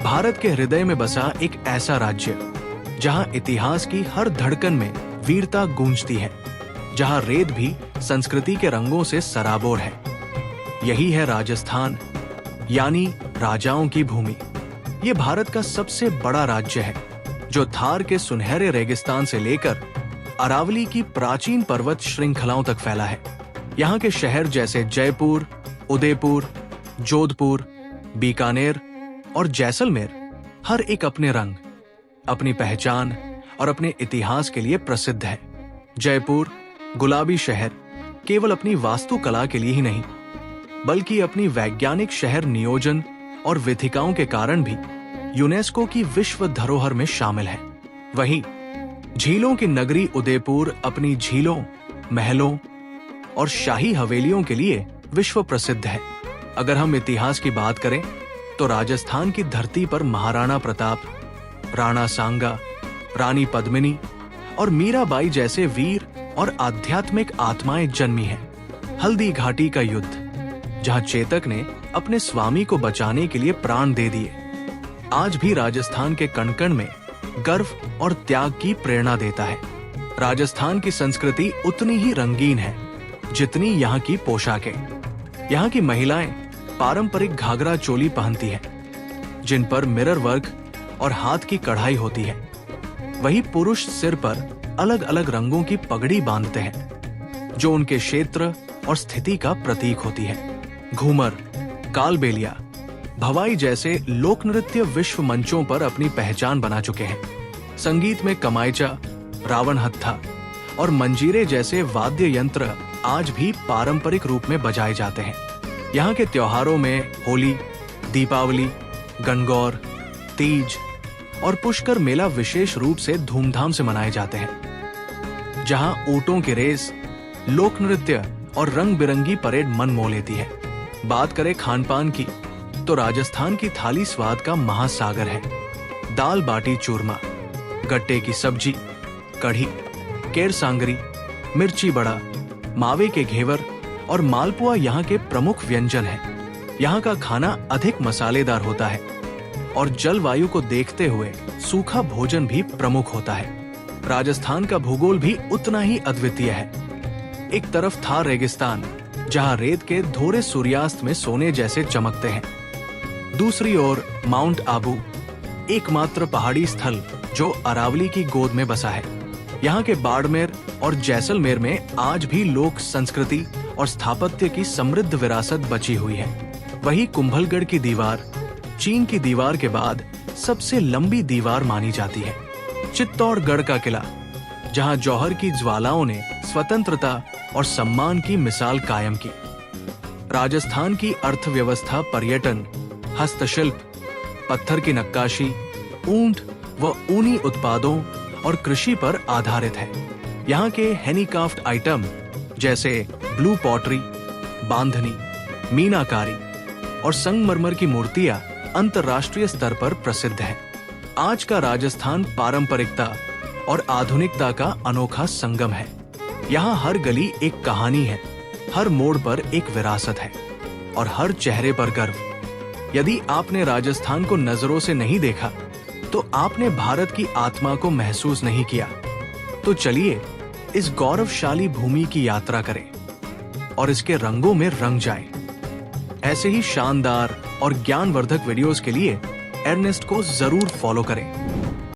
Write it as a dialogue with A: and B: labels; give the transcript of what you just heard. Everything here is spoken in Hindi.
A: भारत के हृदय में बसा एक ऐसा राज्य जहां इतिहास की हर धड़कन में वीरता गूंजती है, जहां रेत भी संस्कृति के रंगों से सराबोर है। यही है राजस्थान, यानी राजाओं की भूमि। ये भारत का सबसे बड़ा राज्य है, जो थार के सुनहरे रेगिस्तान से लेकर अरावली की प्राचीन पर्वत श्रृंखलाओं तक फैला है। यहाँ के शहर जैसे जयपुर, उदयपुर, जोधपुर, बीकानेर और जैसलमेर हर एक अपने रंग, अपनी पहचान और अपने इतिहास के लिए प्रसिद्ध है। जयपुर गुलाबी शहर केवल अपनी वास्तुकला के लिए ही नहीं, बल्कि अपनी वैज्ञानिक शहर नियोजन और विथिकाओं के कारण भी यूनेस्को की विश्व धरोहर में शामिल है। वहीं झीलों की नगरी उदयपुर अपनी झीलों, महलों और शाही हवेलियों के लिए विश्व प्रसिद्ध है। अगर हम इतिहास की बात करें तो राजस्थान की धरती पर महाराणा प्रताप, राणा सांगा, रानी पद्मिनी और मीराबाई जैसे वीर और आध्यात्मिक आत्माएं जन्मी हैं। हल्दी घाटी का युद्ध, जहां चेतक ने अपने स्वामी को बचाने के लिए प्राण दे दिए, आज भी राजस्थान के कण-कण में गर्व और त्याग की प्रेरणा देता है। राजस्थान की संस्कृति उतनी ही रंगीन है जितनी यहाँ की पोशाकें। यहाँ की महिलाएं पारंपरिक घाघरा चोली पहनती हैं, जिन पर मिरर वर्क और हाथ की कढ़ाई होती है। वही पुरुष सिर पर अलग अलग रंगों की पगड़ी बांधते हैं, जो उनके क्षेत्र और स्थिति का प्रतीक होती है। घूमर, कालबेलिया, भवाई जैसे लोक नृत्य विश्व मंचों पर अपनी पहचान बना चुके हैं। संगीत में कमाइचा, रावण हत्था और मंजीरे जैसे वाद्य यंत्र आज भी पारंपरिक रूप में बजाए जाते हैं। यहाँ के त्योहारों में होली, दीपावली, गणगौर, तीज और पुष्कर मेला विशेष रूप से धूमधाम से मनाए जाते हैं, जहाँ ऊंटों की रेस, लोक नृत्य और रंग बिरंगी परेड मन मोह लेती है। बात करें खान पान की तो राजस्थान की थाली स्वाद का महासागर है। दाल बाटी चूरमा, गट्टे की सब्जी, कढ़ी, केर सांगरी, मिर्ची बड़ा, मावे के घेवर और मालपुआ यहाँ के प्रमुख व्यंजन हैं। यहाँ का खाना अधिक मसालेदार होता है और जलवायु को देखते हुए सूखा भोजन भी प्रमुख होता है। राजस्थान का भूगोल भी उतना ही अद्वितीय है। एक तरफ था रेगिस्तान, जहाँ रेत के धोरे सूर्यास्त में सोने जैसे चमकते हैं। दूसरी ओर माउंट आबू, एकमात्र पहाड़ी स्थल जो अरावली की गोद में बसा है। यहाँ के बाड़मेर और जैसलमेर में आज भी लोक संस्कृति और स्थापत्य की समृद्ध विरासत बची हुई है। वही कुंभलगढ़ की दीवार चीन की दीवार के बाद सबसे लंबी दीवार मानी जाती है। चित्तौड़गढ़ का किला, जहाँ जौहर की ज्वालाओं ने स्वतंत्रता और सम्मान की मिसाल कायम की। राजस्थान की अर्थव्यवस्था पर्यटन, हस्तशिल्प, पत्थर की नक्काशी, ऊंट व ऊनी उत्पादों और कृषि पर आधारित है। यहाँ के हैंडीक्राफ्ट आइटम जैसे ब्लू पॉटरी, बांधनी, मीनाकारी और संगमरमर की मूर्तियां अंतर्राष्ट्रीय स्तर पर प्रसिद्ध हैं। आज का राजस्थान पारंपरिकता और आधुनिकता का अनोखा संगम है। यहाँ हर गली एक कहानी है, हर मोड़ पर एक विरासत है और हर चेहरे पर गर्व। यदि आपने राजस्थान को नजरों से नहीं देखा तो आपने भारत की आत्मा को महसूस नहीं किया। तो चलिए इस गौरवशाली भूमि की यात्रा करें और इसके रंगों में रंग जाएं। ऐसे ही शानदार और ज्ञानवर्धक वीडियोस के लिए एर्नेस्ट को जरूर फॉलो करें।